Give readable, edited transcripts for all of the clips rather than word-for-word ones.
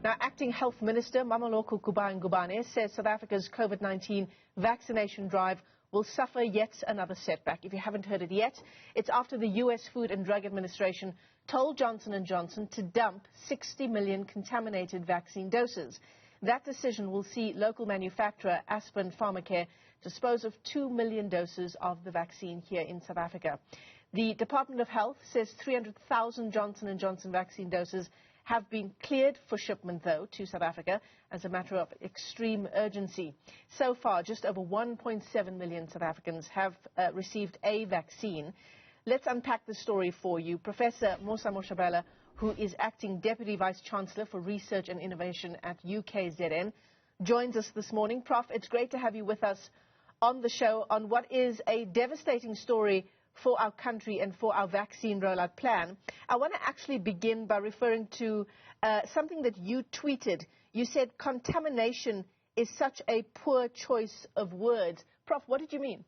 Now, Acting Health Minister Mmamoloko Kubayi-Ngubane says South Africa's COVID-19 vaccination drive will suffer yet another setback. If you haven't heard it yet, it's after the U.S. Food and Drug Administration told Johnson Johnson to dump 60 million contaminated vaccine doses. That decision will see local manufacturer Aspen Pharmacare dispose of 2 million doses of the vaccine here in South Africa. The Department of Health says 300,000 Johnson Johnson vaccine doses have been cleared for shipment, though, to South Africa as a matter of extreme urgency. So far, just over 1.7 million South Africans have received a vaccine. Let's unpack the story for you. Professor Mosa Moshabela, who is Acting Deputy Vice-Chancellor for Research and Innovation at UKZN, joins us this morning. Prof, it's great to have you with us on the show on what is a devastating story for our country and for our vaccine rollout plan. I want to actually begin by referring to something that you tweeted. You said contamination is such a poor choice of words. Prof, what did you mean?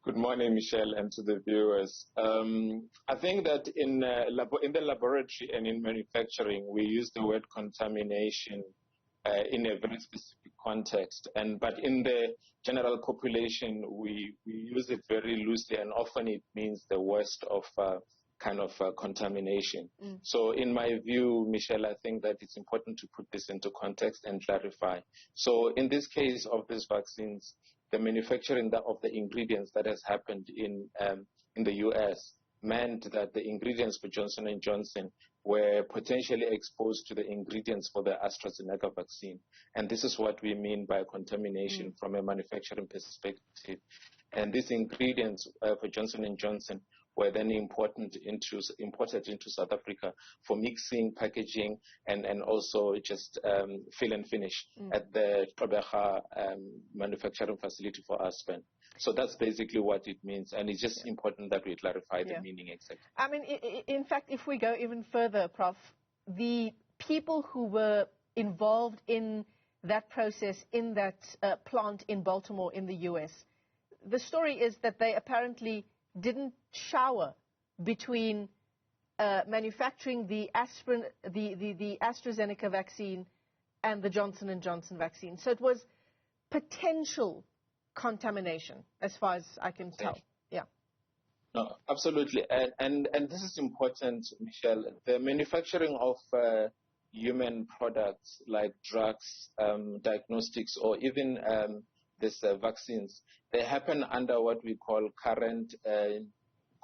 Good morning, Michelle, and to the viewers. I think that in the laboratory and in manufacturing, we use the word contamination in a very specific context, but in the general population, we use it very loosely, and often it means the worst of kind of contamination. So in my view, Michelle, I think that it's important to put this into context and clarify. So in this case of these vaccines, the manufacturing of the ingredients that has happened in the U.S. meant that the ingredients for Johnson Johnson were potentially exposed to the ingredients for the AstraZeneca vaccine. And this is what we mean by contamination from a manufacturing perspective. And these ingredients for Johnson Johnson were then imported into South Africa for mixing, packaging, and also just fill and finish at the Tobecha manufacturing facility for Aspen. So that's basically what it means, and it's just important that we clarify the meaning exactly. I mean, in fact, if we go even further, Prof, the people who were involved in that process, in that plant in Baltimore in the U.S., the story is that they apparently didn't shower between manufacturing the AstraZeneca vaccine and the Johnson Johnson vaccine. So it was potential contamination, as far as I can tell. Yeah. No, absolutely. And this is important, Michelle. The manufacturing of human products like drugs, diagnostics, or even these vaccines, they happen under what we call current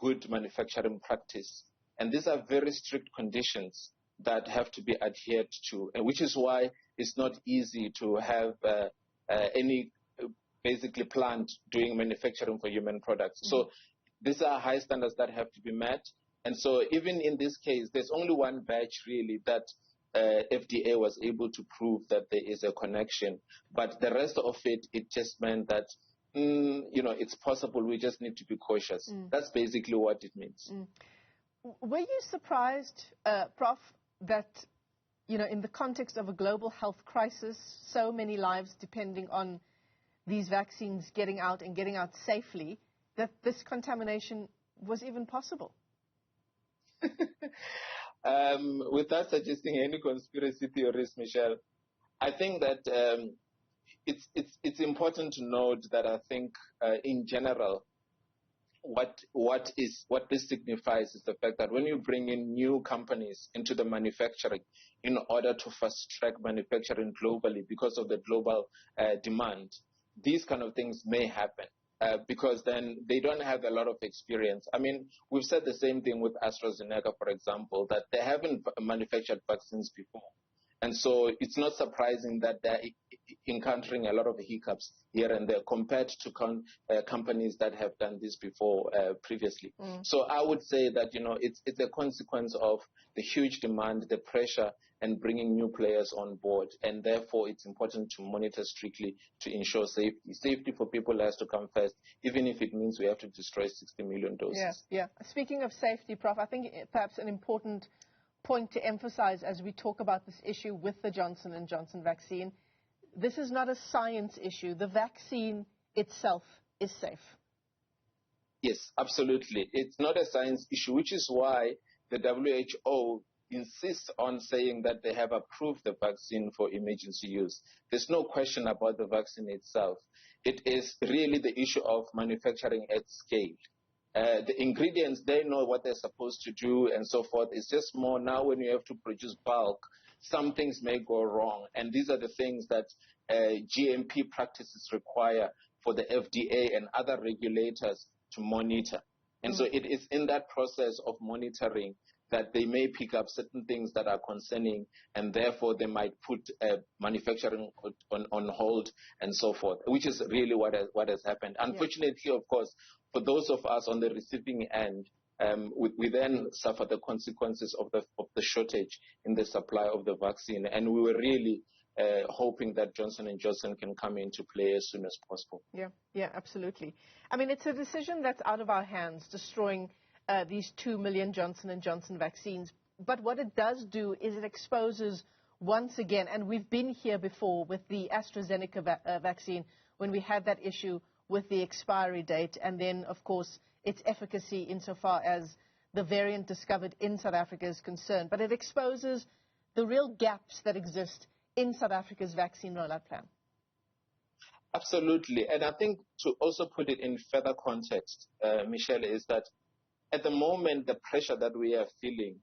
good manufacturing practice. And these are very strict conditions that have to be adhered to, and which is why it's not easy to have any basically plant doing manufacturing for human products. So these are high standards that have to be met. And so even in this case, there's only one batch really that FDA was able to prove that there is a connection. But the rest of it, it just meant that, it's possible. We just need to be cautious. That's basically what it means. Were you surprised, Prof, that, in the context of a global health crisis, so many lives depending on these vaccines getting out and getting out safely, that this contamination was even possible? Without suggesting any conspiracy theories, Michelle, I think that it's important to note that I think in general, what this signifies is the fact that when you bring in new companies into the manufacturing in order to fast track manufacturing globally because of the global demand, these kind of things may happen. Because then they don't have a lot of experience. I mean, we've said the same thing with AstraZeneca, for example, that they haven't manufactured vaccines before. And so it's not surprising that they're encountering a lot of hiccups here and there compared to companies that have done this before previously. So I would say that, it's a consequence of the huge demand, the pressure, and bringing new players on board. And therefore, it's important to monitor strictly to ensure safety. Safety for people has to come first, even if it means we have to destroy 60 million doses. Yeah. Speaking of safety, Prof, I think perhaps an important point to emphasize as we talk about this issue with the Johnson Johnson vaccine, this is not a science issue. The vaccine itself is safe. Yes, absolutely. It's not a science issue, which is why the WHO insist on saying that they have approved the vaccine for emergency use. There's no question about the vaccine itself. It is really the issue of manufacturing at scale. The ingredients, they know what they're supposed to do and so forth. It's just more now when you have to produce bulk, some things may go wrong. And these are the things that GMP practices require for the FDA and other regulators to monitor. And so it is in that process of monitoring that they may pick up certain things that are concerning, and therefore they might put manufacturing on hold and so forth, which is really what has happened. Unfortunately, of course, for those of us on the receiving end, we then suffer the consequences of the shortage in the supply of the vaccine, and we were really hoping that Johnson Johnson can come into play as soon as possible. Yeah, absolutely. I mean, it's a decision that's out of our hands, destroying these 2 million Johnson Johnson vaccines. But what it does do is it exposes once again, and we've been here before with the AstraZeneca vaccine when we had that issue with the expiry date, and then, of course, its efficacy insofar as the variant discovered in South Africa is concerned. But it exposes the real gaps that exist in South Africa's vaccine rollout plan. Absolutely. And I think to also put it in further context, Michelle, is that at the moment, the pressure that we are feeling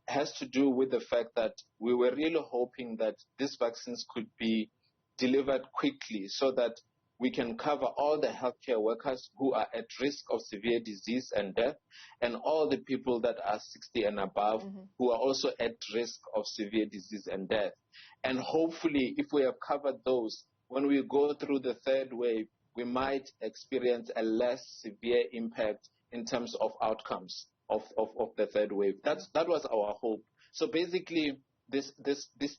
has to do with the fact that we were really hoping that these vaccines could be delivered quickly so that we can cover all the healthcare workers who are at risk of severe disease and death, and all the people that are 60 and above who are also at risk of severe disease and death. And hopefully, if we have covered those, when we go through the third wave, we might experience a less severe impact in terms of outcomes of the third wave. That was our hope. So basically, this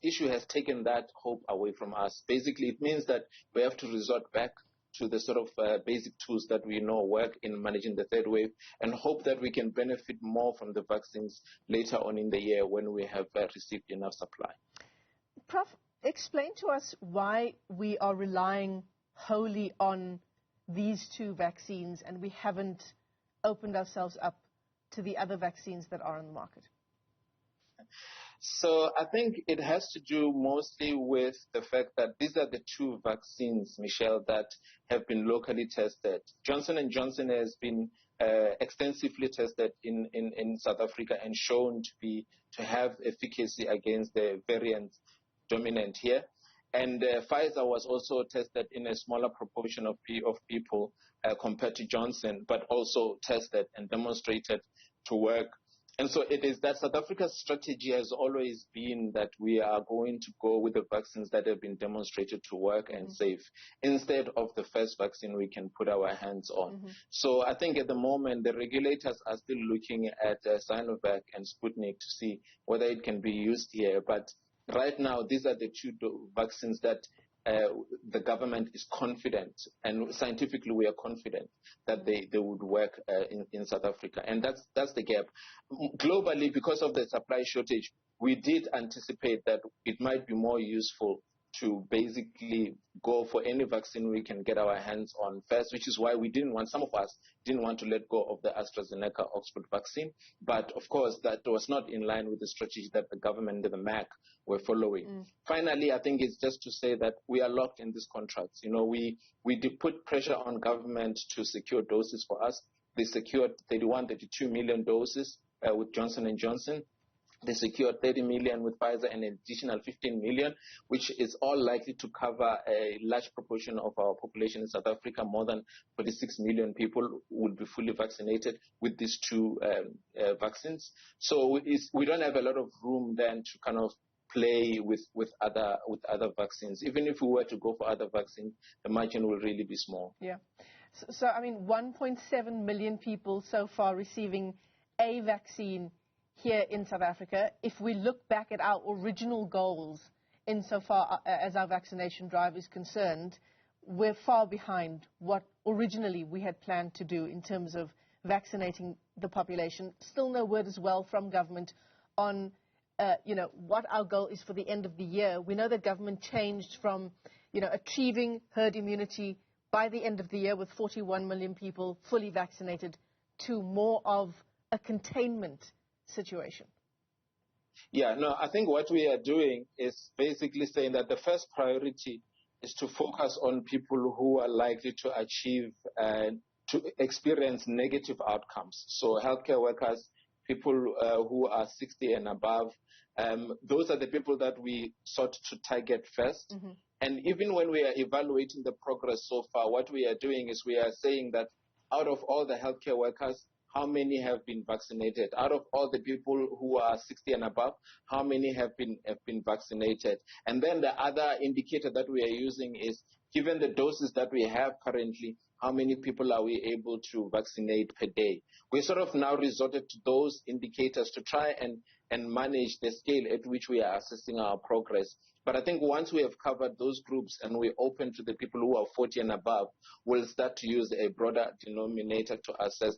issue has taken that hope away from us. Basically, it means that we have to resort back to the sort of basic tools that we know work in managing the third wave, and hope that we can benefit more from the vaccines later on in the year when we have received enough supply. Prof, explain to us why we are relying wholly on these two vaccines and we haven't opened ourselves up to the other vaccines that are on the market. So I think it has to do mostly with the fact that these are the two vaccines, Michelle, that have been locally tested. Johnson Johnson has been extensively tested in South Africa and shown to have efficacy against the variant dominant here. And Pfizer was also tested in a smaller proportion of people compared to Johnson, but also tested and demonstrated to work. And so it is that South Africa's strategy has always been that we are going to go with the vaccines that have been demonstrated to work and safe, instead of the first vaccine we can put our hands on. So I think at the moment, the regulators are still looking at Sinovac and Sputnik to see whether it can be used here. But right now, these are the two vaccines that the government is confident, and scientifically we are confident that they would work in South Africa. And that's the gap. Globally, because of the supply shortage, we did anticipate that it might be more useful to basically go for any vaccine we can get our hands on first, which is why some of us didn't want to let go of the AstraZeneca Oxford vaccine. But of course, that was not in line with the strategy that the government and the MAC were following. Finally, I think it's just to say that we are locked in these contracts. You know, we did put pressure on government to secure doses for us. They secured 32 million doses with Johnson Johnson. They secured 30 million with Pfizer and an additional 15 million, which is all likely to cover a large proportion of our population in South Africa. More than 46 million people will be fully vaccinated with these two vaccines. So we don't have a lot of room then to kind of play with other vaccines. Even if we were to go for other vaccines, the margin will really be small. Yeah. So I mean, 1.7 million people so far receiving a vaccine here in South Africa. If we look back at our original goals insofar as our vaccination drive is concerned, we're far behind what originally we had planned to do in terms of vaccinating the population. Still no word as well from government on what our goal is for the end of the year. We know that government changed from achieving herd immunity by the end of the year with 41 million people fully vaccinated to more of a containment situation. Yeah, no, I think what we are doing is basically saying that the first priority is to focus on people who are likely to achieve to experience negative outcomes. So healthcare workers, people who are 60 and above, those are the people that we sought to target first. Mm-hmm. And even when we are evaluating the progress so far, what we are doing is we are saying that out of all the healthcare workers, how many have been vaccinated? Out of all the people who are 60 and above, how many have been vaccinated? And then the other indicator that we are using is, given the doses that we have currently, how many people are we able to vaccinate per day? We sort of now resorted to those indicators to try and manage the scale at which we are assessing our progress. But I think once we have covered those groups and we open to the people who are 40 and above, we'll start to use a broader denominator to assess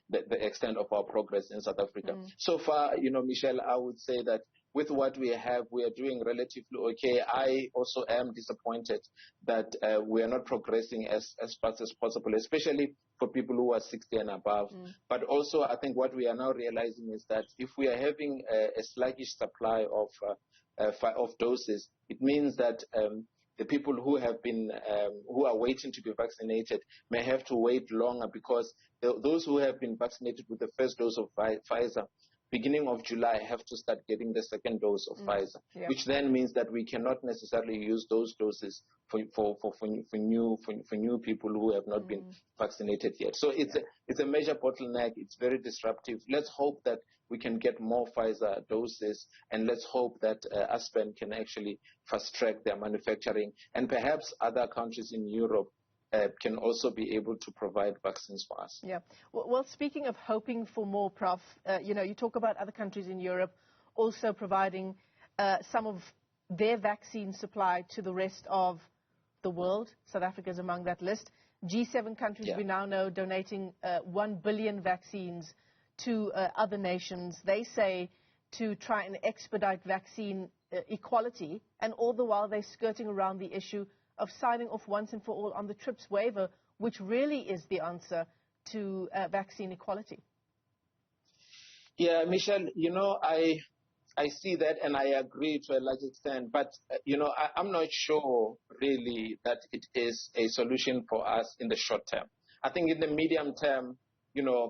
the extent of our progress in South Africa. So far, Michelle, I would say that with what we have, we are doing relatively okay. I also am disappointed that we are not progressing as fast as possible, especially for people who are 60 and above. But also, I think what we are now realizing is that if we are having a sluggish supply of doses, it means that the people who have been who are waiting to be vaccinated may have to wait longer, because those who have been vaccinated with the first dose of Pfizer, beginning of July, have to start getting the second dose of Pfizer, which then means that we cannot necessarily use those doses for new people who have not been vaccinated yet. So it's a major bottleneck. It's very disruptive. Let's hope that we can get more Pfizer doses, and let's hope that Aspen can actually fast track their manufacturing, and perhaps other countries in Europe can also be able to provide vaccines for us. Yeah. Well, speaking of hoping for more, Prof, you talk about other countries in Europe also providing some of their vaccine supply to the rest of the world. South Africa is among that list. G7 countries, we now know, donating 1 billion vaccines to other nations. They say to try and expedite vaccine equality, and all the while they're skirting around the issue of signing off once and for all on the TRIPS waiver, which really is the answer to vaccine equality. Yeah, Michelle, I see that and I agree to a large extent, but, I'm not sure really that it is a solution for us in the short term. I think in the medium term,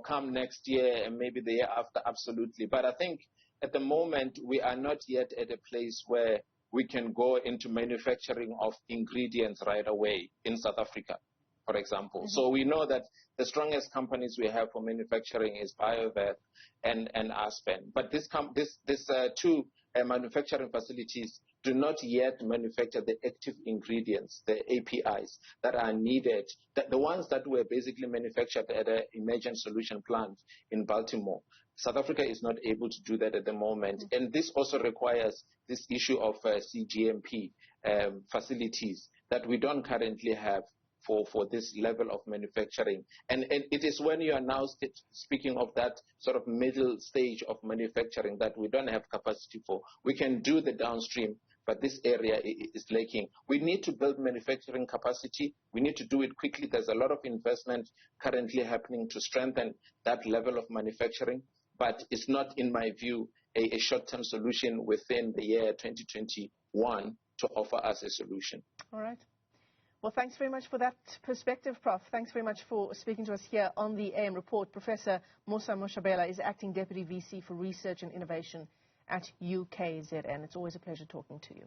come next year and maybe the year after, absolutely. But I think at the moment, we are not yet at a place where we can go into manufacturing of ingredients right away in South Africa, for example. So we know that the strongest companies we have for manufacturing is BioVac and Aspen. But these two manufacturing facilities do not yet manufacture the active ingredients, the APIs that are needed, the ones that were basically manufactured at an Emergent Solution plant in Baltimore. South Africa is not able to do that at the moment. And this also requires this issue of CGMP facilities that we don't currently have for this level of manufacturing. And it is when you are now speaking of that sort of middle stage of manufacturing that we don't have capacity for. We can do the downstream, but this area is lacking. We need to build manufacturing capacity. We need to do it quickly. There's a lot of investment currently happening to strengthen that level of manufacturing, but it's not, in my view, a short-term solution within the year 2021 to offer us a solution. All right. Well, thanks very much for that perspective, Prof. Thanks very much for speaking to us here on the AM Report. Professor Mosa Moshabela is Acting Deputy VC for Research and Innovation at UKZN. It's always a pleasure talking to you.